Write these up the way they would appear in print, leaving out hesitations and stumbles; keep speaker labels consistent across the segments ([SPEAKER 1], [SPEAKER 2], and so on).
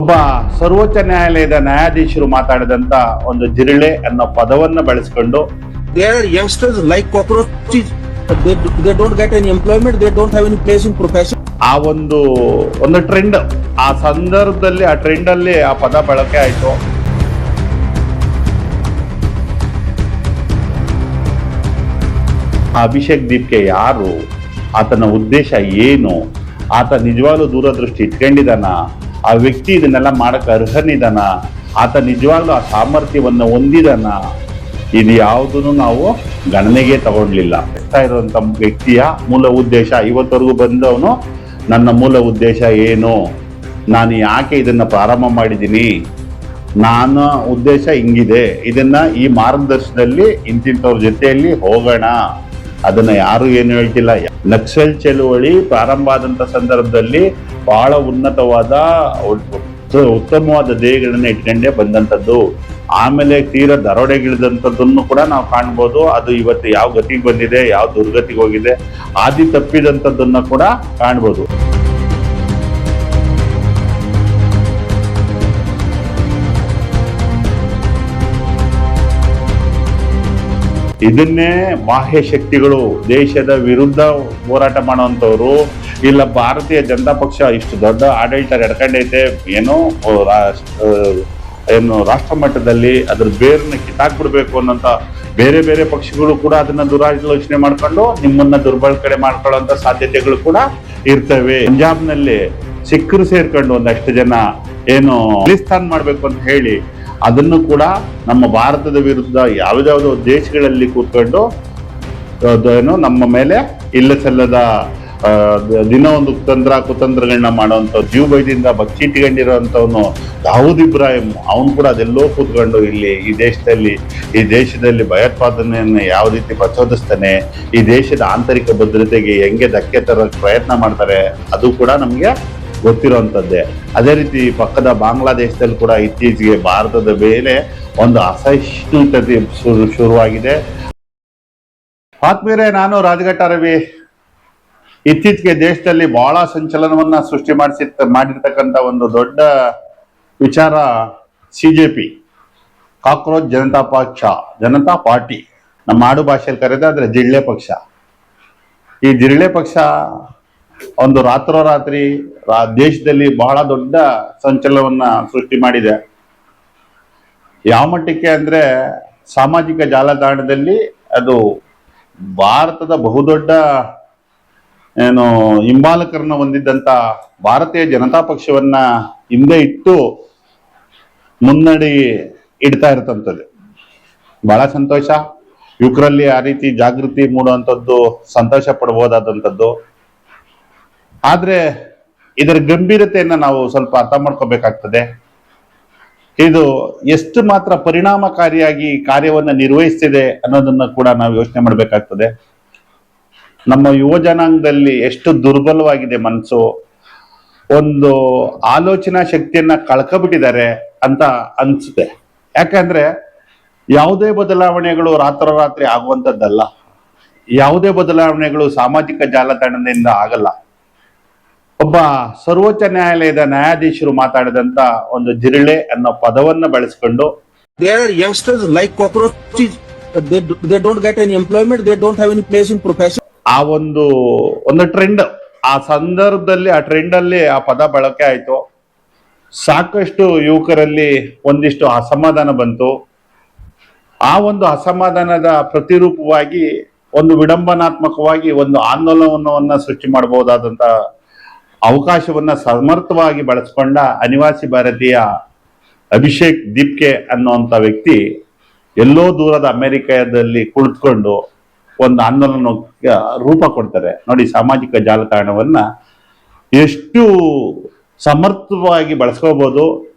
[SPEAKER 1] ಒಬ್ಬ ಸರ್ವೋಚ್ಚ ನ್ಯಾಯಾಲಯದ ನ್ಯಾಯಾಧೀಶರು ಮಾತಾಡಿದಂತ ಒಂದು ಜಿರಳೆ ಅನ್ನೋ ಪದವನ್ನ ಬಳಸಿಕೊಂಡು
[SPEAKER 2] There are youngsters like cockroaches. They don't get any employment. They don't have any place in profession.
[SPEAKER 1] ಆ ಒಂದು ಟ್ರೆಂಡ್, ಆ ಸಂದರ್ಭದಲ್ಲಿ ಆ ಟ್ರೆಂಡ್ ಅಲ್ಲಿ ಆ ಪದ ಬಳಕೆ ಆಯ್ತು. ಅಭಿಷೇಕ್ ದೀಪ್ಗೆ ಯಾರು, ಆತನ ಉದ್ದೇಶ ಏನು, ಆತ ನಿಜವಾಗ್ಲೂ ದೂರದೃಷ್ಟಿ ಇಟ್ಕೊಂಡಿದಾನ, ಆ ವ್ಯಕ್ತಿ ಇದನ್ನೆಲ್ಲ ಮಾಡಕ್ ಅರ್ಹನಿದಾನ, ಆತ ನಿಜವಾಗ್ಲೂ ಆ ಸಾಮರ್ಥ್ಯವನ್ನ ಹೊಂದಿದಾನ, ಇದು ಯಾವುದನ್ನು ನಾವು ಗಣನೆಗೆ ತಗೊಳ್ಲಿಲ್ಲ. ಇರುವಂತ ವ್ಯಕ್ತಿಯ ಮೂಲ ಉದ್ದೇಶ ಇವತ್ತವರೆಗೂ ಬಂದವನು, ನನ್ನ ಮೂಲ ಉದ್ದೇಶ ಏನು, ನಾನು ಯಾಕೆ ಇದನ್ನ ಪ್ರಾರಂಭ ಮಾಡಿದ್ದೀನಿ, ನನ್ನ ಉದ್ದೇಶ ಹಿಂಗಿದೆ, ಇದನ್ನ ಈ ಮಾರ್ಗದರ್ಶನದಲ್ಲಿ ಇಂತಿಂತವ್ರ ಜೊತೆಯಲ್ಲಿ ಹೋಗೋಣ, ಅದನ್ನ ಯಾರು ಏನು ಹೇಳ್ತಿಲ್ಲ. ನಕ್ಸಲ್ ಚಳುವಳಿ ಪ್ರಾರಂಭ ಆದಂತ ಸಂದರ್ಭದಲ್ಲಿ ಬಹಳ ಉನ್ನತವಾದ ಉತ್ತಮವಾದ ಧ್ಯೇಯಗಳನ್ನ ಇಟ್ಕೊಂಡೇ ಬಂದಂಥದ್ದು. ಆಮೇಲೆ ತೀರ ದರೋಡೆಗಿಳಿದಂಥದ್ದನ್ನು ಕೂಡ ನಾವು ಕಾಣ್ಬೋದು. ಅದು ಇವತ್ತು ಯಾವ ಗತಿಗೆ ಬಂದಿದೆ, ಯಾವ ದುರ್ಗತಿಗೆ ಹೋಗಿದೆ, ಆದಿ ತಪ್ಪಿದಂಥದ್ದನ್ನ ಕೂಡ ಕಾಣ್ಬೋದು. ಇದನ್ನೇ ಬಾಹ್ಯ ಶಕ್ತಿಗಳು ದೇಶದ ವಿರುದ್ಧ ಹೋರಾಟ ಮಾಡುವಂಥವ್ರು, ಇಲ್ಲ ಭಾರತೀಯ ಜನತಾ ಪಕ್ಷ ಇಷ್ಟು ದೊಡ್ಡ ಆಡಳಿತ ಎಡ್ಕೊಂಡೈತೆ, ಏನು ರಾಷ್ಟ್ರ ಮಟ್ಟದಲ್ಲಿ ಅದ್ರ ಬೇರನ್ನ ಕಿತ್ತಾಕ್ಬಿಡ್ಬೇಕು ಅನ್ನೋಂಥ ಬೇರೆ ಬೇರೆ ಪಕ್ಷಗಳು ಕೂಡ ಅದನ್ನ ದುರಾಲೋಚನೆ ಮಾಡ್ಕೊಂಡು ನಿಮ್ಮನ್ನ ದುರ್ಬಳಕೆ ಮಾಡ್ಕೊಳ್ಳೋಂಥ ಸಾಧ್ಯತೆಗಳು ಕೂಡ ಇರ್ತವೆ. ಪಂಜಾಬ್ನಲ್ಲಿ ಸಿಖ್ರು ಸೇರ್ಕೊಂಡು ಒಂದಷ್ಟು ಜನ ಏನು ಖಲಿಸ್ತಾನ್ ಮಾಡ್ಬೇಕು ಅಂತ ಹೇಳಿ ಅದನ್ನು ಕೂಡ ನಮ್ಮ ಭಾರತದ ವಿರುದ್ಧ ಯಾವ್ದಾವುದೋ ದೇಶಗಳಲ್ಲಿ ಕೂತ್ಕೊಂಡು ಏನು ನಮ್ಮ ಮೇಲೆ ಇಲ್ಲ ಸಲ್ಲದ ದಿನ ಒಂದು ಕುತಂತ್ರಗಳನ್ನ ಮಾಡುವಂತ ಜೀವ ಭಯದಿಂದ ಬಚ್ಚಿಟ್ಕೊಂಡಿರೋಂಥವನು ದಾವೂದ್ ಇಬ್ರಾಹಿಂ, ಅವನು ಕೂಡ ಅದೆಲ್ಲೋ ಕೂತ್ಕೊಂಡು ಇಲ್ಲಿ ಈ ದೇಶದಲ್ಲಿ ಭಯೋತ್ಪಾದನೆಯನ್ನು ಯಾವ ರೀತಿ ಪ್ರಚೋದಿಸ್ತಾನೆ, ಈ ದೇಶದ ಆಂತರಿಕ ಭದ್ರತೆಗೆ ಹೆಂಗೆ ಧಕ್ಕೆ ತರೋಕೆ ಪ್ರಯತ್ನ ಮಾಡ್ತಾರೆ, ಅದು ಕೂಡ ನಮ್ಗೆ ಗೊತ್ತಿರುವಂತದ್ದೇ. ಅದೇ ರೀತಿ ಪಕ್ಕದ ಬಾಂಗ್ಲಾದೇಶದಲ್ಲಿ ಕೂಡ ಇತ್ತೀಚೆಗೆ ಭಾರತದ ಮೇಲೆ ಒಂದು ಅಸಹಿಷ್ಣುತೆ ಶುರುವಾಗಿದೆ. ಆತ್ಮೀಯರೇ, ನಾನು ರಾಜಘಟ್ಟ ರವಿ. ಇತ್ತೀಚೆಗೆ ದೇಶದಲ್ಲಿ ಬಹಳ ಸಂಚಲನವನ್ನ ಸೃಷ್ಟಿ ಮಾಡಿರ್ತಕ್ಕಂಥ ಒಂದು ದೊಡ್ಡ ವಿಚಾರ ಸಿಜೆಪಿ, ಕಾಕ್ರೋಚ್ ಜನತಾ ಪಾರ್ಟಿ, ನಮ್ಮ ಆಡು ಭಾಷೆಯಲ್ಲಿ ಕರೆದಾದ್ರೆ ಜಿರಳೆ ಪಕ್ಷ. ಈ ಜಿರಳೆ ಪಕ್ಷ ಒಂದು ರಾತ್ರೋರಾತ್ರಿ ದೇಶದಲ್ಲಿ ಬಹಳ ದೊಡ್ಡ ಸಂಚಲನವನ್ನ ಸೃಷ್ಟಿ ಮಾಡಿದೆ. ಯಾವ ಮಟ್ಟಕ್ಕೆ ಅಂದ್ರೆ ಸಾಮಾಜಿಕ ಜಾಲತಾಣದಲ್ಲಿ ಅದು ಭಾರತದ ಬಹುದೊಡ್ಡ ಹಿಂಬಾಲಕರನ್ನ ಹೊಂದಿದ್ದಂತ ಭಾರತೀಯ ಜನತಾ ಪಕ್ಷವನ್ನ ಹಿಂದೆ ಇಟ್ಟು ಮುನ್ನಡಿ ಇಡ್ತಾ ಇರ್ತಂಥದ್ದು. ಬಹಳ ಸಂತೋಷ. ಯುವಕರಲ್ಲಿ ಆ ರೀತಿ ಜಾಗೃತಿ ಮೂಡುವಂಥದ್ದು ಸಂತೋಷ ಪಡಬಹುದಾದಂಥದ್ದು. ಆದ್ರೆ ಇದರ ಗಂಭೀರತೆಯನ್ನ ನಾವು ಸ್ವಲ್ಪ ಅರ್ಥ ಮಾಡ್ಕೋಬೇಕಾಗ್ತದೆ. ಇದು ಎಷ್ಟು ಮಾತ್ರ ಪರಿಣಾಮಕಾರಿಯಾಗಿ ಕಾರ್ಯವನ್ನ ನಿರ್ವಹಿಸ್ತಿದೆ ಅನ್ನೋದನ್ನ ಕೂಡ ನಾವು ಯೋಚನೆ ಮಾಡ್ಬೇಕಾಗ್ತದೆ. ನಮ್ಮ ಯುವ ಜನಾಂಗದಲ್ಲಿ ಎಷ್ಟು ದುರ್ಬಲವಾಗಿದೆ ಮನಸ್ಸು, ಒಂದು ಆಲೋಚನಾ ಶಕ್ತಿಯನ್ನ ಕಳ್ಕೊಬಿಟ್ಟಿದ್ದಾರೆ ಅಂತ ಅನ್ಸುತ್ತೆ. ಯಾಕಂದ್ರೆ ಯಾವುದೇ ಬದಲಾವಣೆಗಳು ರಾತ್ರೋರಾತ್ರಿ ಆಗುವಂಥದ್ದಲ್ಲ, ಯಾವುದೇ ಬದಲಾವಣೆಗಳು ಸಾಮಾಜಿಕ ಜಾಲತಾಣದಿಂದ ಆಗಲ್ಲ. ಒಬ್ಬ ಸರ್ವೋಚ್ಚ ನ್ಯಾಯಾಲಯದ ನ್ಯಾಯಾಧೀಶರು ಮಾತಾಡಿದಂತ ಒಂದು ಜಿರಳೆ ಅನ್ನೋ ಪದವನ್ನ ಬಳಸಿಕೊಂಡು
[SPEAKER 2] There are youngsters like cockroaches. They don't get any employment. They don't have any place in profession.
[SPEAKER 1] ಆ ಒಂದು ಟ್ರೆಂಡ್, ಆ ಸಂದರ್ಭದಲ್ಲಿ ಆ ಟ್ರೆಂಡ್ ಅಲ್ಲಿ ಆ ಪದ ಬಳಕೆ ಆಯ್ತು. ಸಾಕಷ್ಟು ಯುವಕರಲ್ಲಿ ಒಂದಿಷ್ಟು ಅಸಮಾಧಾನ ಬಂತು. ಆ ಒಂದು ಅಸಮಾಧಾನದ ಪ್ರತಿರೂಪವಾಗಿ ಒಂದು ವಿಡಂಬನಾತ್ಮಕವಾಗಿ ಒಂದು ಆಂದೋಲನವನ್ನ ಸೃಷ್ಟಿ ಮಾಡಬಹುದಾದಂತ ಅವಕಾಶವನ್ನ ಸಮರ್ಥವಾಗಿ ಬಳಸ್ಕೊಂಡ ಅನಿವಾಸಿ ಭಾರತೀಯ ಅಭಿಷೇಕ್ ದೀಪ್ಗೆ ಅನ್ನುವಂಥ ವ್ಯಕ್ತಿ ಎಲ್ಲೋ ದೂರದ ಅಮೆರಿಕದಲ್ಲಿ ಕುಳಿತುಕೊಂಡು ಒಂದು ಆಂದೋಲನ ರೂಪ ಕೊಡ್ತಾರೆ. ನೋಡಿ, ಸಾಮಾಜಿಕ ಜಾಲತಾಣವನ್ನ ಎಷ್ಟು ಸಮರ್ಥವಾಗಿ ಬಳಸ್ಕೋಬಹುದು,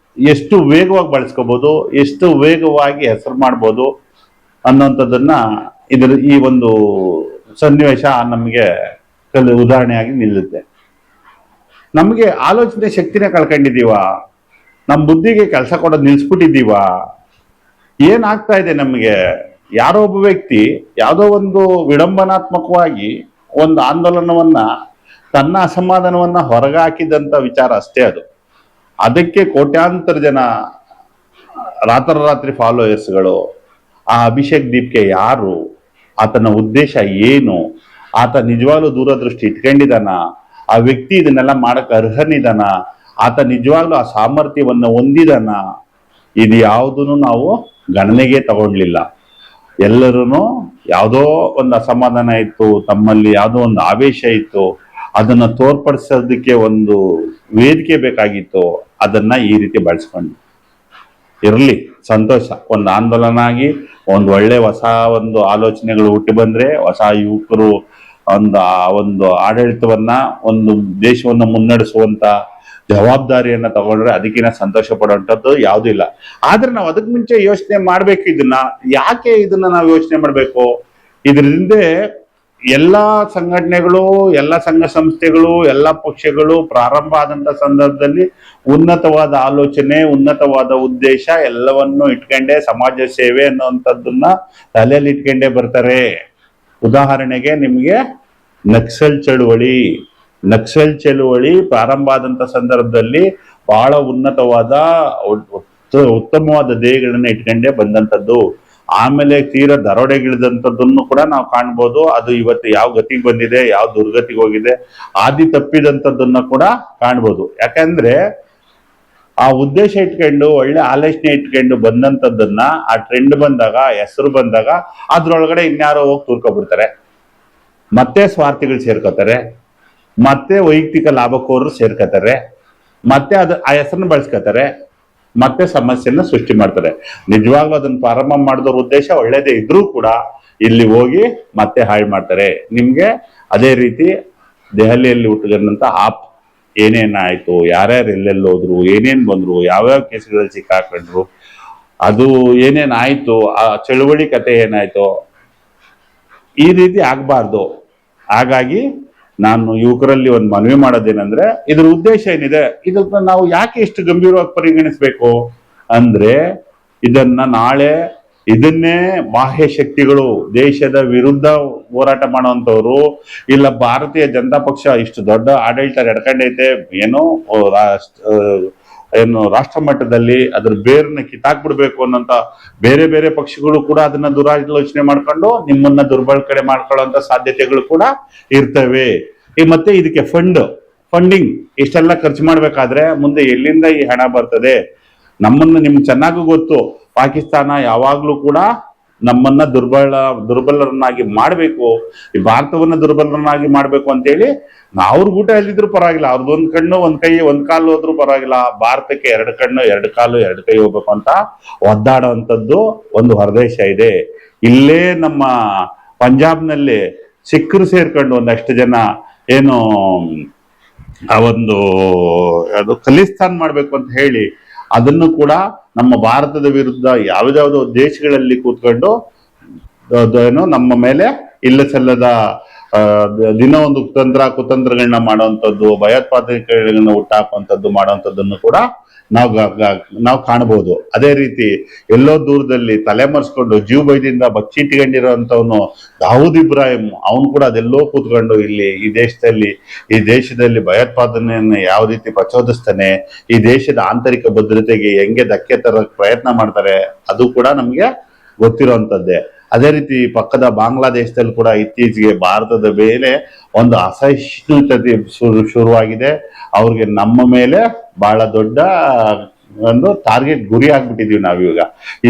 [SPEAKER 1] ಎಷ್ಟು ವೇಗವಾಗಿ ಬಳಸ್ಕೋಬಹುದು, ಎಷ್ಟು ವೇಗವಾಗಿ ಹೆಸರು ಮಾಡ್ಬೋದು ಅನ್ನೋಂಥದ್ದನ್ನ ಈ ಒಂದು ಸನ್ನಿವೇಶ ನಮಗೆ ಉದಾಹರಣೆಯಾಗಿ ನಿಲ್ಲುತ್ತೆ. ನಮಗೆ ಆಲೋಚನೆ ಶಕ್ತಿನೇ ಕಳ್ಕೊಂಡಿದೀವ, ನಮ್ಮ ಬುದ್ಧಿಗೆ ಕೆಲಸ ಕೊಡೋದು ನಿಲ್ಸ್ಬಿಟ್ಟಿದೀವ, ಏನಾಗ್ತಾ ಇದೆ ನಮಗೆ? ಯಾರೋ ಒಬ್ಬ ವ್ಯಕ್ತಿ ಯಾವುದೋ ಒಂದು ವಿಡಂಬನಾತ್ಮಕವಾಗಿ ಒಂದು ಆಂದೋಲನವನ್ನ ತನ್ನ ಅಸಮಾಧಾನವನ್ನ ಹೊರಗೆ ಹಾಕಿದಂತ ವಿಚಾರ ಅಷ್ಟೇ ಅದು. ಅದಕ್ಕೆ ಕೋಟ್ಯಾಂತರ ಜನ ರಾತ್ರೋರಾತ್ರಿ ಫಾಲೋಯರ್ಸ್ಗಳು. ಆ ಅಭಿಷೇಕ್ ದೀಪ್ಗೆ ಯಾರು, ಆತನ ಉದ್ದೇಶ ಏನು, ಆತ ನಿಜವಾಗ್ಲೂ ದೂರದೃಷ್ಟಿ ಇಟ್ಕೊಂಡಿದಾನ, ಆ ವ್ಯಕ್ತಿ ಇದನ್ನೆಲ್ಲ ಮಾಡಕ್ ಅರ್ಹನಿದಾನ, ಆತ ನಿಜವಾಗ್ಲೂ ಆ ಸಾಮರ್ಥ್ಯವನ್ನ ಹೊಂದಿದಾನ, ಇದು ಯಾವುದನ್ನು ನಾವು ಗಣನೆಗೆ ತಗೊಳ್ಲಿಲ್ಲ. ಎಲ್ಲರೂ ಯಾವುದೋ ಒಂದು ಅಸಮಾಧಾನ ಇತ್ತು, ತಮ್ಮಲ್ಲಿ ಯಾವುದೋ ಒಂದು ಆವೇಶ ಇತ್ತು, ಅದನ್ನ ತೋರ್ಪಡಿಸೋದಕ್ಕೆ ಒಂದು ವೇದಿಕೆ ಬೇಕಾಗಿತ್ತು, ಅದನ್ನ ಈ ರೀತಿ ಬಳಸ್ಕೊಂಡು ಇರಲಿ ಸಂತೋಷ. ಒಂದು ಆಂದೋಲನ ಆಗಿ ಒಂದು ಒಳ್ಳೆ ಹೊಸ ಒಂದು ಆಲೋಚನೆಗಳು ಹುಟ್ಟಿ ಬಂದ್ರೆ, ಹೊಸ ಯುವಕರು ಒಂದು ಆಡಳಿತವನ್ನ, ಒಂದು ದೇಶವನ್ನ ಮುನ್ನಡೆಸುವಂತ ಜವಾಬ್ದಾರಿಯನ್ನ ತಗೊಂಡ್ರೆ ಅದಕ್ಕಿಂತ ಸಂತೋಷ ಪಡುವಂಥದ್ದು ಯಾವುದೂ ಇಲ್ಲ. ಆದ್ರೆ ನಾವು ಅದಕ್ಕೆ ಮುಂಚೆ ಯೋಚನೆ ಮಾಡ್ಬೇಕು. ಯಾಕೆ ಇದನ್ನ ನಾವು ಯೋಚನೆ ಮಾಡ್ಬೇಕು? ಇದ್ರ ಹಿಂದೆ ಎಲ್ಲಾ ಸಂಘಟನೆಗಳು, ಎಲ್ಲ ಸಂಘ ಸಂಸ್ಥೆಗಳು, ಎಲ್ಲ ಪಕ್ಷಗಳು ಪ್ರಾರಂಭ ಆದಂತ ಸಂದರ್ಭದಲ್ಲಿ ಉನ್ನತವಾದ ಆಲೋಚನೆ, ಉನ್ನತವಾದ ಉದ್ದೇಶ ಎಲ್ಲವನ್ನು ಇಟ್ಕೊಂಡೇ ಸಮಾಜ ಸೇವೆ ಅನ್ನುವಂಥದ್ದನ್ನ ತಲೆಯಲ್ಲಿ ಇಟ್ಕೊಂಡೇ ಬರ್ತಾರೆ. ಉದಾಹರಣೆಗೆ ನಿಮ್ಗೆ ನಕ್ಸಲ್ ಚಳುವಳಿ ಪ್ರಾರಂಭ ಆದಂತ ಸಂದರ್ಭದಲ್ಲಿ ಬಹಳ ಉನ್ನತವಾದ ಉತ್ತಮವಾದ ಧ್ಯೇಯಗಳನ್ನ ಇಟ್ಕೊಂಡೇ ಬಂದಂಥದ್ದು. ಆಮೇಲೆ ತೀರಾ ದರೋಡೆಗಿಳಿದಂಥದ್ದನ್ನು ಕೂಡ ನಾವು ಕಾಣ್ಬೋದು. ಅದು ಇವತ್ತು ಯಾವ ಗತಿಗೆ ಬಂದಿದೆ, ಯಾವ ದುರ್ಗತಿಗೆ ಹೋಗಿದೆ, ಆದಿ ತಪ್ಪಿದಂಥದ್ದನ್ನ ಕೂಡ ಕಾಣ್ಬೋದು. ಯಾಕಂದ್ರೆ ಆ ಉದ್ದೇಶ ಇಟ್ಕೊಂಡು, ಒಳ್ಳೆ ಆಲೋಚನೆ ಇಟ್ಕೊಂಡು ಬಂದಂಥದ್ದನ್ನ, ಆ ಟ್ರೆಂಡ್ ಬಂದಾಗ, ಹೆಸರು ಬಂದಾಗ ಅದ್ರೊಳಗಡೆ ಇನ್ಯಾರೋ ಹೋಗಿ ತೂರ್ಕೊಬಿಡ್ತಾರೆ. ಮತ್ತೆ ಸ್ವಾರ್ಥಿಗಳು ಸೇರ್ಕೋತಾರೆ, ಮತ್ತೆ ವೈಯಕ್ತಿಕ ಲಾಭಕೋರರು ಸೇರ್ಕೋತಾರೆ, ಮತ್ತೆ ಆ ಹೆಸರನ್ನ ಬಳಸ್ಕೋತಾರೆ, ಮತ್ತೆ ಸಮಸ್ಯೆನ ಸೃಷ್ಟಿ ಮಾಡ್ತಾರೆ. ನಿಜವಾಗ್ಲೂ ಅದನ್ನ ಪ್ರಾರಂಭ ಮಾಡಿದವ್ರ ಉದ್ದೇಶ ಒಳ್ಳೇದೇ ಇದ್ರೂ ಕೂಡ ಇಲ್ಲಿ ಹೋಗಿ ಮತ್ತೆ ಹಾಳು ಮಾಡ್ತಾರೆ. ನಿಮ್ಗೆ ಅದೇ ರೀತಿ ದೆಹಲಿಯಲ್ಲಿ ಹುಟ್ಟಿದಂತ ಆಪ್ ಏನೇನಾಯ್ತು, ಯಾರ್ಯಾರು ಎಲ್ಲೆಲ್ಲಿ ಹೋದ್ರು, ಏನೇನ್ ಬಂದ್ರು, ಯಾವ್ಯಾವ ಕೇಸ್ಗಳಲ್ಲಿ ಸಿಕ್ಕಾಕೊಂಡ್ರು, ಅದು ಏನೇನಾಯ್ತು, ಆ ಚಳುವಳಿ ಕತೆ ಏನಾಯ್ತು, ಈ ರೀತಿ ಆಗ್ಬಾರ್ದು. ಹಾಗಾಗಿ ನಾನು ಯುವಕರಲ್ಲಿ ಒಂದು ಮನವಿ ಮಾಡೋದೇನಂದ್ರೆ, ಇದ್ರ ಉದ್ದೇಶ ಏನಿದೆ, ಇದನ್ನ ನಾವು ಯಾಕೆ ಇಷ್ಟು ಗಂಭೀರವಾಗಿ ಪರಿಗಣಿಸ್ಬೇಕು ಅಂದ್ರೆ, ಇದನ್ನೇ ಬಾಹ್ಯ ಶಕ್ತಿಗಳು, ದೇಶದ ವಿರುದ್ಧ ಹೋರಾಟ ಮಾಡುವಂತವ್ರು, ಇಲ್ಲ ಭಾರತೀಯ ಜನತಾ ಪಕ್ಷ ಇಷ್ಟು ದೊಡ್ಡ ಆಡಳಿತ ಎಡ್ಕೊಂಡೈತೆ, ಏನು ರಾಷ್ಟ್ರ ಮಟ್ಟದಲ್ಲಿ ಅದ್ರ ಬೇರನ್ನ ಕಿತ್ತಾಕ್ಬಿಡ್ಬೇಕು ಅನ್ನೋಂತ ಬೇರೆ ಬೇರೆ ಪಕ್ಷಗಳು ಕೂಡ ಅದನ್ನ ದುರಾಲೋಚನೆ ಮಾಡ್ಕೊಂಡು ನಿಮ್ಮನ್ನ ದುರ್ಬಳಕೆ ಮಾಡ್ಕೊಳ್ಳುವಂತ ಸಾಧ್ಯತೆಗಳು ಕೂಡ ಇರ್ತವೆ. ಮತ್ತೆ ಇದಕ್ಕೆ ಫಂಡಿಂಗ್ ಇಷ್ಟೆಲ್ಲ ಖರ್ಚು ಮಾಡ್ಬೇಕಾದ್ರೆ ಮುಂದೆ ಎಲ್ಲಿಂದ ಈ ಹಣ ಬರ್ತದೆ? ನಿಮ್ಗೆ ಚೆನ್ನಾಗೂ ಗೊತ್ತು, ಪಾಕಿಸ್ತಾನ ಯಾವಾಗ್ಲೂ ಕೂಡ ನಮ್ಮನ್ನ ದುರ್ಬಲರನ್ನಾಗಿ ಮಾಡ್ಬೇಕು, ಈ ಭಾರತವನ್ನ ದುರ್ಬಲರನ್ನಾಗಿ ಮಾಡ್ಬೇಕು ಅಂತೇಳಿ ಅವ್ರ ಊಟ ಎಲ್ಲಿದ್ರು ಪರವಾಗಿಲ್ಲ, ಅವ್ರದ್ದು ಒಂದ್ ಕಣ್ಣು ಒಂದ್ ಕೈ ಒಂದ್ ಕಾಲು ಹೋದ್ರು ಪರವಾಗಿಲ್ಲ, ಭಾರತಕ್ಕೆ 2 ಕಣ್ಣು 2 ಕಾಲು 2 ಕೈ ಹೋಗ್ಬೇಕು ಅಂತ ಒದ್ದಾಡುವಂಥದ್ದು ಒಂದು ಹೊರದೇಶ ಇದೆ. ಇಲ್ಲೇ ನಮ್ಮ ಪಂಜಾಬ್ನಲ್ಲಿ ಸಿಖ್ರು ಸೇರ್ಕೊಂಡು ಒಂದಷ್ಟು ಜನ ಏನು ಆ ಒಂದು ಅದು ಖಲಿಸ್ತಾನ್ ಮಾಡ್ಬೇಕು ಅಂತ ಹೇಳಿ ಅದನ್ನು ಕೂಡ ನಮ್ಮ ಭಾರತದ ವಿರುದ್ಧ ಯಾವ್ದಾವ್ದೋ ದೇಶಗಳಲ್ಲಿ ಕೂತ್ಕೊಂಡು ಏನು ನಮ್ಮ ಮೇಲೆ ಇಲ್ಲ ಸಲ್ಲದ ದಿನ ಒಂದು ಕುತಂತ್ರಗಳನ್ನ ಮಾಡುವಂಥದ್ದು, ಭಯೋತ್ಪಾದಕಗಳನ್ನ ಹುಟ್ಟಾಕುವಂಥದ್ದು ಮಾಡುವಂಥದ್ದನ್ನು ಕೂಡ ನಾವು ಕಾಣಬಹುದು. ಅದೇ ರೀತಿ ಎಲ್ಲೋ ದೂರದಲ್ಲಿ ತಲೆಮರೆಸ್ಕೊಂಡು ಜೀವ ಭಯದಿಂದ ಬಚ್ಚಿಟ್ಕೊಂಡಿರೋಂಥವನು ದಾವೂದ್ ಇಬ್ರಾಹಿಂ, ಅವನು ಕೂಡ ಅದೆಲ್ಲೋ ಕೂತ್ಕೊಂಡು ಇಲ್ಲಿ ಈ ದೇಶದಲ್ಲಿ ಭಯೋತ್ಪಾದನೆಯನ್ನು ಯಾವ ರೀತಿ ಪ್ರಚೋದಿಸ್ತಾನೆ, ಈ ದೇಶದ ಆಂತರಿಕ ಭದ್ರತೆಗೆ ಹೆಂಗೆ ಧಕ್ಕೆ ತರಕ್ ಪ್ರಯತ್ನ ಮಾಡ್ತಾರೆ, ಅದು ಕೂಡ ನಮ್ಗೆ ಗೊತ್ತಿರುವಂತದ್ದೇ. ಅದೇ ರೀತಿ ಪಕ್ಕದ ಬಾಂಗ್ಲಾದೇಶದಲ್ಲಿ ಕೂಡ ಇತ್ತೀಚೆಗೆ ಭಾರತದ ಮೇಲೆ ಒಂದು ಅಸಹಿಷ್ಣುತೆ ಶುರುವಾಗಿದೆ. ಅವ್ರಿಗೆ ನಮ್ಮ ಮೇಲೆ ಬಹಳ ದೊಡ್ಡ ಒಂದು ಟಾರ್ಗೆಟ್ ಗುರಿ ಆಗ್ಬಿಟ್ಟಿದೀವಿ ನಾವೀಗ.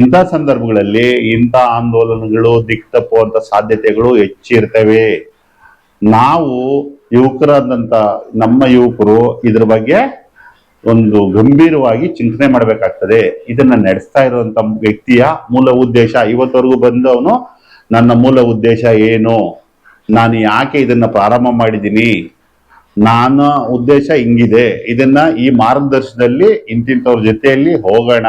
[SPEAKER 1] ಇಂಥ ಸಂದರ್ಭಗಳಲ್ಲಿ ಇಂಥ ಆಂದೋಲನಗಳು ದಿಕ್ತಪ್ಪುವಂತ ಸಾಧ್ಯತೆಗಳು ಹೆಚ್ಚಿರ್ತವೆ. ನಾವು ಯುವಕರಾದಂತ ನಮ್ಮ ಯುವಕರು ಇದ್ರ ಬಗ್ಗೆ ಒಂದು ಗಂಭೀರವಾಗಿ ಚಿಂತನೆ ಮಾಡ್ಬೇಕಾಗ್ತದೆ. ಇದನ್ನ ನಡೆಸ್ತಾ ಇರುವಂತ ವ್ಯಕ್ತಿಯ ಮೂಲ ಉದ್ದೇಶ, ಇವತ್ತವರೆಗೂ ಬಂದವನು ನನ್ನ ಮೂಲ ಉದ್ದೇಶ ಏನು, ನಾನು ಯಾಕೆ ಇದನ್ನ ಪ್ರಾರಂಭ ಮಾಡಿದ್ದೀನಿ, ನನ್ನ ಉದ್ದೇಶ ಹಿಂಗಿದೆ, ಇದನ್ನ ಈ ಮಾರ್ಗದರ್ಶನದಲ್ಲಿ ಇಂತಿಂತವ್ರ ಜೊತೆಯಲ್ಲಿ ಹೋಗೋಣ.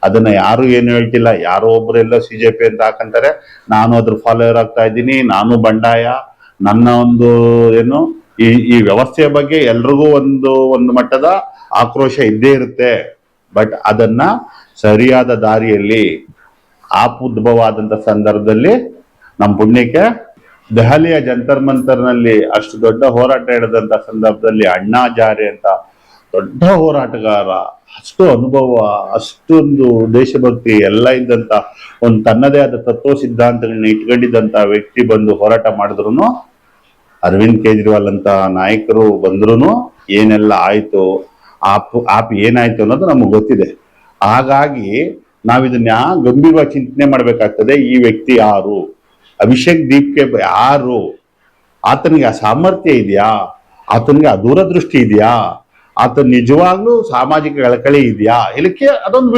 [SPEAKER 1] ಅದನ್ನ ಯಾರು ಏನು ಹೇಳ್ತಿಲ್ಲ, ಯಾರೋ ಒಬ್ಬರೆಲ್ಲ CJP ಅಂತ ಹಾಕಂತಾರೆ, ನಾನು ಅದ್ರ ಫಾಲೋವರ್ ಆಗ್ತಾ ಇದ್ದೀನಿ, ನಾನು ಬಂಡಾಯ, ನನ್ನ ಒಂದು ಏನು ಈ ವ್ಯವಸ್ಥೆಯ ಬಗ್ಗೆ ಎಲ್ರಿಗೂ ಒಂದು ಮಟ್ಟದ ಆಕ್ರೋಶ ಇದ್ದೇ ಇರುತ್ತೆ. ಬಟ್ ಅದನ್ನ ಸರಿಯಾದ ದಾರಿಯಲ್ಲಿ ಉದ್ಭವವಾದಂತ ಸಂದರ್ಭದಲ್ಲಿ ನಮ್ಮ ಪುಣ್ಯಕ್ಕೆ ದೆಹಲಿಯ ಜಂತರ್ ಮಂತರ್ನಲ್ಲಿ ಅಷ್ಟು ದೊಡ್ಡ ಹೋರಾಟ ನಡೆದಂತ ಸಂದರ್ಭದಲ್ಲಿ ಅಣ್ಣಾ ಹಜಾರೆ ಅಂತ ದೊಡ್ಡ ಹೋರಾಟಗಾರ, ಅಷ್ಟು ಅನುಭವ, ಅಷ್ಟೊಂದು ದೇಶಭಕ್ತಿ ಎಲ್ಲ ಇದ್ದಂತ ಒಂದು ತನ್ನದೇ ಆದ ತತ್ವ ಸಿದ್ಧಾಂತಗಳನ್ನ ಇಟ್ಕೊಂಡಿದ್ದಂತ ವ್ಯಕ್ತಿ ಬಂದು ಹೋರಾಟ ಮಾಡಿದ್ರು, ಅರವಿಂದ್ ಕೇಜ್ರಿವಾಲ್ ಅಂತ ನಾಯಕರು ಬಂದ್ರು ಏನೆಲ್ಲ ಆಯ್ತು, ಆಪ್ ಏನಾಯ್ತು ಅನ್ನೋದು ನಮಗೆ ಗೊತ್ತಿದೆ. ಹಾಗಾಗಿ ನಾವಿದನ್ನ ಗಂಭೀರವಾಗಿ ಚಿಂತನೆ ಮಾಡ್ಬೇಕಾಗ್ತದೆ. ಈ ವ್ಯಕ್ತಿ ಯಾರು? ಅಭಿಷೇಕ್ ದೀಪ್ಗೆ ಯಾರು? ಆತನಿಗೆ ಆ ಸಾಮರ್ಥ್ಯ ಇದೆಯಾ? ಆತನಿಗೆ ಆ ದೂರದೃಷ್ಟಿ ಇದೆಯಾ? ಆತ ನಿಜವಾಗ್ಲೂ ಸಾಮಾಜಿಕ ಕಳಕಳಿ ಇದೆಯಾ? ಇದಕ್ಕೆ ಅದೊಂದು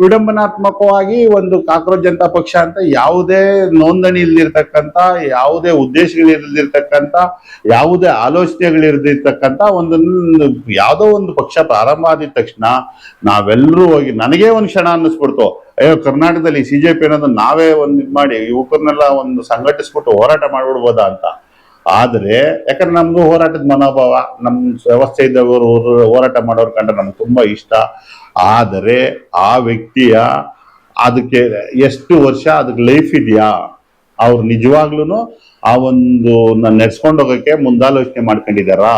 [SPEAKER 1] ವಿಡಂಬನಾತ್ಮಕವಾಗಿ ಒಂದು ಕಾಕ್ರೋಚ್ ಜನತಾ ಪಕ್ಷ ಅಂತ ಯಾವುದೇ ನೋಂದಣಿ ಇಲ್ದಿರ್ತಕ್ಕಂಥ, ಯಾವುದೇ ಉದ್ದೇಶಗಳಿಲ್ದಿರ್ತಕ್ಕಂಥ, ಯಾವುದೇ ಆಲೋಚನೆಗಳಿರ್ದಿರ್ತಕ್ಕಂಥ ಒಂದೊಂದು ಯಾವುದೋ ಒಂದು ಪಕ್ಷ ಪ್ರಾರಂಭ ಆದ ತಕ್ಷಣ ನಾವೆಲ್ಲರೂ ಹೋಗಿ, ನನಗೇ ಒಂದು ಕ್ಷಣ ಅನ್ನಿಸ್ಬಿಡ್ತು, ಅಯ್ಯೋ ಕರ್ನಾಟಕದಲ್ಲಿ CJP ಅನ್ನೋದು ನಾವೇ ಒಂದು ಇದು ಮಾಡಿ ಯುವಕರನ್ನೆಲ್ಲ ಒಂದು ಸಂಘಟಿಸ್ಬಿಟ್ಟು ಹೋರಾಟ ಮಾಡ್ಬಿಡ್ಬೋದಾ ಅಂತ. ಆದ್ರೆ ಯಾಕಂದ್ರೆ ನಮ್ದು ಹೋರಾಟದ ಮನೋಭಾವ, ನಮ್ ವ್ಯವಸ್ಥೆ ಇದ್ದವರು ಹೋರಾಟ ಮಾಡೋರ್ ಕಂಡ್ರೆ ನಮ್ಗೆ ತುಂಬಾ ಇಷ್ಟ. ಆದರೆ ಆ ವ್ಯಕ್ತಿಯ ಅದಕ್ಕೆ ಎಷ್ಟು ವರ್ಷ ಅದಕ್ಕೆ ಲೈಫ್ ಇದೆಯಾ? ಅವ್ರು ನಿಜವಾಗ್ಲೂ ಆ ಒಂದು ನಡೆಸ್ಕೊಂಡು ಹೋಗಕ್ಕೆ ಮುಂದಾಲೋಚನೆ ಮಾಡ್ಕೊಂಡಿದಾರಾ?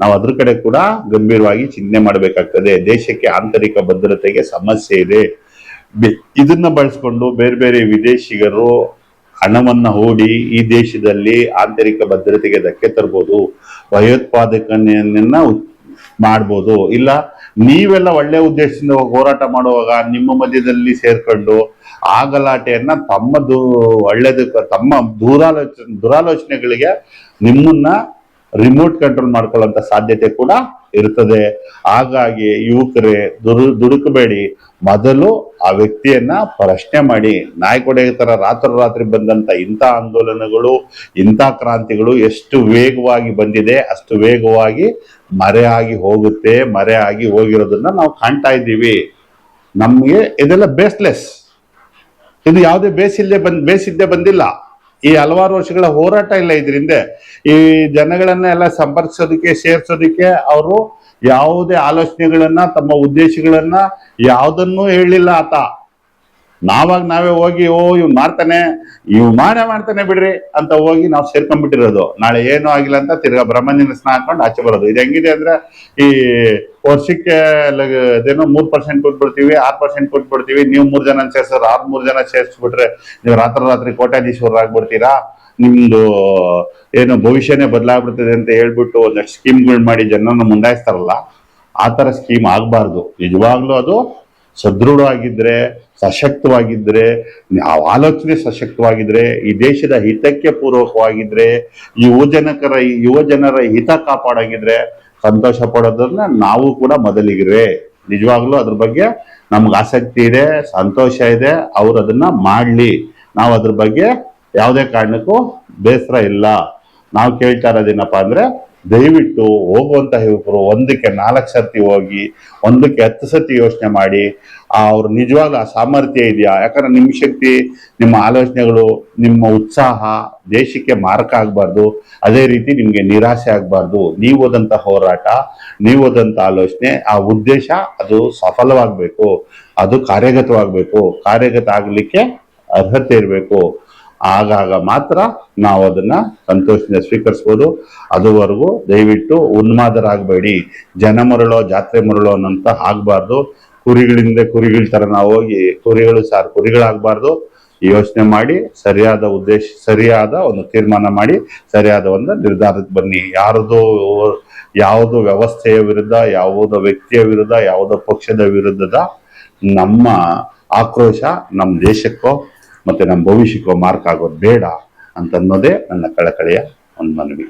[SPEAKER 1] ನಾವು ಅದ್ರ ಕಡೆ ಕೂಡ ಗಂಭೀರವಾಗಿ ಚಿಂತನೆ ಮಾಡಬೇಕಾಗ್ತದೆ. ದೇಶಕ್ಕೆ ಆಂತರಿಕ ಭದ್ರತೆಗೆ ಸಮಸ್ಯೆ ಇದೆ. ಇದನ್ನ ಬಳಸ್ಕೊಂಡು ಬೇರೆ ಬೇರೆ ವಿದೇಶಿಗರು ಹಣವನ್ನ ಹೂಡಿ ಈ ದೇಶದಲ್ಲಿ ಆಂತರಿಕ ಭದ್ರತೆಗೆ ಧಕ್ಕೆ ತರ್ಬೋದು, ಭಯೋತ್ಪಾದಕನೆಯನ್ನ ಮಾಡ್ಬೋದು. ಇಲ್ಲ ನೀವೆಲ್ಲ ಒಳ್ಳೆ ಉದ್ದೇಶದಿಂದ ಹೋರಾಟ ಮಾಡುವಾಗ ನಿಮ್ಮ ಮಧ್ಯದಲ್ಲಿ ಸೇರ್ಕೊಂಡು ಆ ಗಲಾಟೆಯನ್ನ ತಮ್ಮ ದುರಾಲೋಚನೆಗಳಿಗೆ ನಿಮ್ಮನ್ನ ರಿಮೋಟ್ ಕಂಟ್ರೋಲ್ ಮಾಡ್ಕೊಳ್ಳುವಂತ ಸಾಧ್ಯತೆ ಕೂಡ ಇರ್ತದೆ. ಹಾಗಾಗಿ ಯುವಕರೇ ದುಡುಕಬೇಡಿ, ಮೊದಲು ಆ ವ್ಯಕ್ತಿಯನ್ನ ಪ್ರಶ್ನೆ ಮಾಡಿ. ನಾಯ್ಕೊಡೆಯ ತರ ರಾತ್ರಿ ಬಂದಂತ ಇಂಥ ಆಂದೋಲನಗಳು, ಇಂಥ ಕ್ರಾಂತಿಗಳು ಎಷ್ಟು ವೇಗವಾಗಿ ಬಂದಿದೆ, ಅಷ್ಟು ವೇಗವಾಗಿ ಮರೆಯಾಗಿ ಹೋಗುತ್ತೆ. ಮರೆಯಾಗಿ ಹೋಗಿರೋದನ್ನ ನಾವು ಕಾಣ್ತಾ ಇದ್ದೀವಿ. ನಮ್ಗೆ ಇದೆಲ್ಲ ಬೇಸ್ಲೆಸ್, ಇದು ಯಾವುದೇ ಬೇಸಿದ್ದೇ ಬಂದಿಲ್ಲ. ಈ ಹಲವಾರು ವರ್ಷಗಳ ಹೋರಾಟ ಇಲ್ಲ ಇದರಿಂದ. ಈ ಜನಗಳನ್ನ ಎಲ್ಲ ಸಂಪರ್ಕಿಸೋದಕ್ಕೆ, ಸೇರ್ಸೋದಕ್ಕೆ ಅವರು ಯಾವುದೇ ಆಲೋಚನೆಗಳನ್ನ, ತಮ್ಮ ಉದ್ದೇಶಗಳನ್ನ ಯಾವುದನ್ನೂ ಹೇಳಿಲ್ಲ ಆತ. ನಾವೇ ಹೋಗಿ ಇವ್ ಮಾಡ್ತಾನೆ ಬಿಡ್ರಿ ಅಂತ ಹೋಗಿ ನಾವು ಸೇರ್ಕೊಂಡ್ಬಿಟ್ಟಿರೋದು. ನಾಳೆ ಏನೂ ಆಗಿಲ್ಲ ಅಂತ ತಿರ್ಗಾ ಬ್ರಹ್ಮನಿನ ಸ್ನಾನ ಹಾಕೊಂಡು ಆಚೆ ಬರೋದು. ಇದು ಹೆಂಗಿದೆ ಅಂದ್ರೆ, ಈ ವರ್ಷಕ್ಕೆ ಅದೇನೋ 3% ಕೊಟ್ಬಿಡ್ತೀವಿ, 6% ಕೊಟ್ಬಿಡ್ತೀವಿ. ನೀವು 3 ಜನ ಸೇರ್ಸೋರು, 3 ಜನ ಸೇರ್ಸ್ಬಿಟ್ರೆ ನೀವು ರಾತ್ರಿ ಕೋಟ್ಯಾಧೀಶ್ವರ ಆಗ್ಬಿಡ್ತೀರಾ, ನಿಮ್ದು ಏನು ಭವಿಷ್ಯನೇ ಬದಲಾಗ್ಬಿಡ್ತದೆ ಅಂತ ಹೇಳ್ಬಿಟ್ಟು ಒಂದಷ್ಟು ಸ್ಕೀಮ್ಗಳು ಮಾಡಿ ಜನರನ್ನ ಮುಂದಾಯಿಸ್ತಾರಲ್ಲ, ಆ ತರ ಸ್ಕೀಮ್ ಆಗ್ಬಾರ್ದು. ನಿಜವಾಗ್ಲೂ ಅದು ಸದೃಢವಾಗಿದ್ರೆ, ಸಶಕ್ತವಾಗಿದ್ರೆ, ಆಲೋಚನೆ ಸಶಕ್ತವಾಗಿದ್ರೆ, ಈ ದೇಶದ ಹಿತಕ್ಕೆ ಪೂರ್ವಕವಾಗಿದ್ರೆ, ಯುವ ಜನರ ಹಿತ ಕಾಪಾಡಾಗಿದ್ರೆ ಸಂತೋಷ ಪಡೋದನ್ನ ನಾವು ಕೂಡ ಮೊದಲಿಗಿರುವೆ. ನಿಜವಾಗ್ಲೂ ಅದ್ರ ಬಗ್ಗೆ ನಮ್ಗೆ ಆಸಕ್ತಿ ಇದೆ, ಸಂತೋಷ ಇದೆ. ಅವ್ರು ಅದನ್ನ ಮಾಡ್ಲಿ, ನಾವು ಅದ್ರ ಬಗ್ಗೆ ಯಾವುದೇ ಕಾರಣಕ್ಕೂ ಬೇಸರ ಇಲ್ಲ. ನಾವು ಕೇಳ್ತಾ ಇರೋದೇನಪ್ಪಾ ಅಂದ್ರೆ, ದಯವಿಟ್ಟು ಹೋಗುವಂತ ಯುವಕರು ಒಂದಕ್ಕೆ 4 ಸರ್ತಿ ಹೋಗಿ, ಒಂದಕ್ಕೆ 10 ಸರ್ತಿ ಯೋಚನೆ ಮಾಡಿ. ಅವ್ರು ನಿಜವಾಗ್ಲೂ ಆ ಸಾಮರ್ಥ್ಯ ಇದೆಯಾ? ಯಾಕಂದ್ರೆ ನಿಮ್ಮ ಶಕ್ತಿ, ನಿಮ್ಮ ಆಲೋಚನೆಗಳು, ನಿಮ್ಮ ಉತ್ಸಾಹ ದೇಶಕ್ಕೆ ಮಾರಕ ಆಗ್ಬಾರ್ದು. ಅದೇ ರೀತಿ ನಿಮ್ಗೆ ನಿರಾಸೆ ಆಗ್ಬಾರ್ದು. ನೀವು ಹೋದಂತ ಹೋರಾಟ, ನೀವು ಹೋದಂತ ಆಲೋಚನೆ, ಆ ಉದ್ದೇಶ ಅದು ಸಫಲವಾಗ್ಬೇಕು, ಅದು ಕಾರ್ಯಗತವಾಗ್ಬೇಕು. ಕಾರ್ಯಗತ ಆಗ್ಲಿಕ್ಕೆ ಅರ್ಹತೆ ಇರಬೇಕು. ಆಗಾಗ ಮಾತ್ರ ನಾವು ಅದನ್ನ ಸಂತೋಷದಿಂದ ಸ್ವೀಕರಿಸ್ಬೋದು. ಅದುವರೆಗೂ ದಯವಿಟ್ಟು ಉನ್ಮಾದರಾಗಬೇಡಿ. ಜನ ಮರಳೋ ಜಾತ್ರೆ ಮರಳೋ ಅನ್ನಂತ ಆಗ್ಬಾರ್ದು. ಕುರಿಗಳ ತರ ನಾವು ಹೋಗಿ ಕುರಿಗಳಾಗಬಾರ್ದು. ಯೋಚನೆ ಮಾಡಿ ಸರಿಯಾದ ಒಂದು ತೀರ್ಮಾನ ಮಾಡಿ, ಸರಿಯಾದ ಒಂದು ನಿರ್ಧಾರಕ್ಕೆ ಬನ್ನಿ. ಯಾವುದೋ ವ್ಯವಸ್ಥೆಯ ವಿರುದ್ಧ, ಯಾವುದೋ ವ್ಯಕ್ತಿಯ ವಿರುದ್ಧ, ಯಾವುದೋ ಪಕ್ಷದ ವಿರುದ್ಧದ ನಮ್ಮ ಆಕ್ರೋಶ ನಮ್ಮ ದೇಶಕ್ಕೋ ಮತ್ತೆ ನಮ್ಮ ಭವಿಷ್ಯಕ್ಕೋ ಮಾರ್ಕ್ ಆಗೋದು ಬೇಡ ಅಂತನ್ನೋದೇ ನನ್ನ ಕಳಕಳಿಯ ಒಂದು ಮನವಿ.